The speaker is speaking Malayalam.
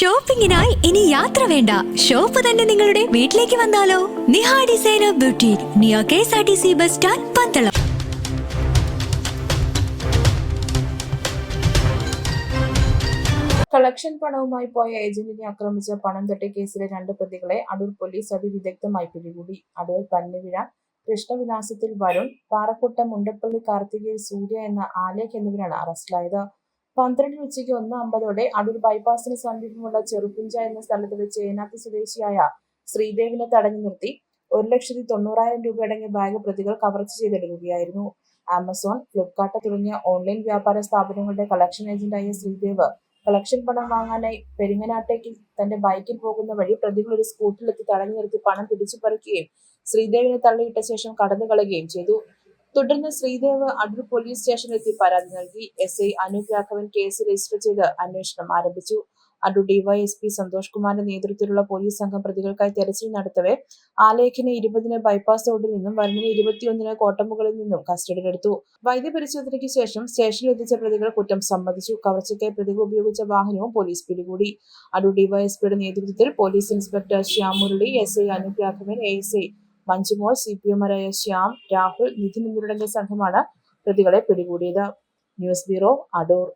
ഷോപ്പിംഗിനായി ഇനി യാത്ര വേണ്ട, ഷോപ്പ് തന്നെ നിങ്ങളുടെ വീട്ടിലേക്ക് വന്നാലോ? Niha designer boutique, near KSRTC bus stand, Pandalam. Collection പണവുമായി പോയ ഏജന്റിനെ ആക്രമിച്ച പണം തട്ടിയ കേസിലെ 2 പ്രതികളെ അടൂർ പോലീസ് അതിവിദഗ്ധമായി പിടികൂടി. അടൂർ പന്നിവിഴ കൃഷ്ണവിലാസത്തിൽ വരുൺ, പാറക്കുട്ടം മുണ്ടപ്പള്ളി കാർത്തികേയ സൂര്യ എന്ന ആലേഖ് എന്നിവരാണ് അറസ്റ്റിലായത്. 12 ഉച്ചയ്ക്ക് 1:50 അടൂർ ബൈപ്പാസിന് സമീപമുള്ള ചെറുപുഞ്ച എന്ന സ്ഥലത്ത് വെച്ച് ഏനാത്ത് സ്വദേശിയായ ശ്രീദേവിനെ തടഞ്ഞു നിർത്തി 1,90,000 രൂപയടങ്ങിയ ബാഗ് പ്രതികൾ കവർച്ച ചെയ്തെടുക്കുകയായിരുന്നു. ആമസോൺ, ഫ്ലിപ്കാർട്ട് തുടങ്ങിയ ഓൺലൈൻ വ്യാപാര സ്ഥാപനങ്ങളുടെ കളക്ഷൻ ഏജന്റായ ശ്രീദേവ് കളക്ഷൻ പണം വാങ്ങാനായി പെരിങ്ങനാട്ടേക്ക് തന്റെ ബൈക്കിൽ പോകുന്ന വഴി പ്രതികൾ ഒരു സ്കൂട്ടറിലെത്തി തടഞ്ഞു നിർത്തി പണം പിടിച്ചുപറിക്കുകയും ശ്രീദേവിനെ തള്ളിയിട്ട ശേഷം കടന്നു കളയുകയും ചെയ്തു. തുടർന്ന് ശ്രീദേവ് അടൂർ പോലീസ് സ്റ്റേഷനിലെത്തി പരാതി നൽകി. SI Anoop Raghavan case register ചെയ്ത് അന്വേഷണം ആരംഭിച്ചു. അടൂർ ഡിവൈഎസ്പി സന്തോഷ് കുമാറിന്റെ നേതൃത്വത്തിലുള്ള പോലീസ് സംഘം പ്രതികൾക്കായി തെരച്ചിൽ നടത്തവെ ആലേഖിനെ 20-ന് ബൈപ്പാസ് റോഡിൽ നിന്നും വരുണിനെ 21-ന് കോട്ടമുകളിൽ നിന്നും കസ്റ്റഡിയിലെടുത്തു. വൈദ്യപരിശോധനയ്ക്ക് ശേഷം സ്റ്റേഷനിൽ എത്തിച്ച പ്രതികൾ കുറ്റം സമ്മതിച്ചു. കവർച്ചയ്ക്കായി പ്രതികൾ ഉപയോഗിച്ച വാഹനവും പോലീസ് പിടികൂടി. അടൂർ ഡിവൈഎസ്പിയുടെ നേതൃത്വത്തിൽ police inspector Shyam Murali, SI Anoop Raghavan, ASI Manjumol, CPMമാരായ ശ്യാം, രാഹുൽ, നിധിൻ എന്നിവരുടെ സംഘമാണ് പ്രതികളെ പിടികൂടിയത്. News bureau, Adoor.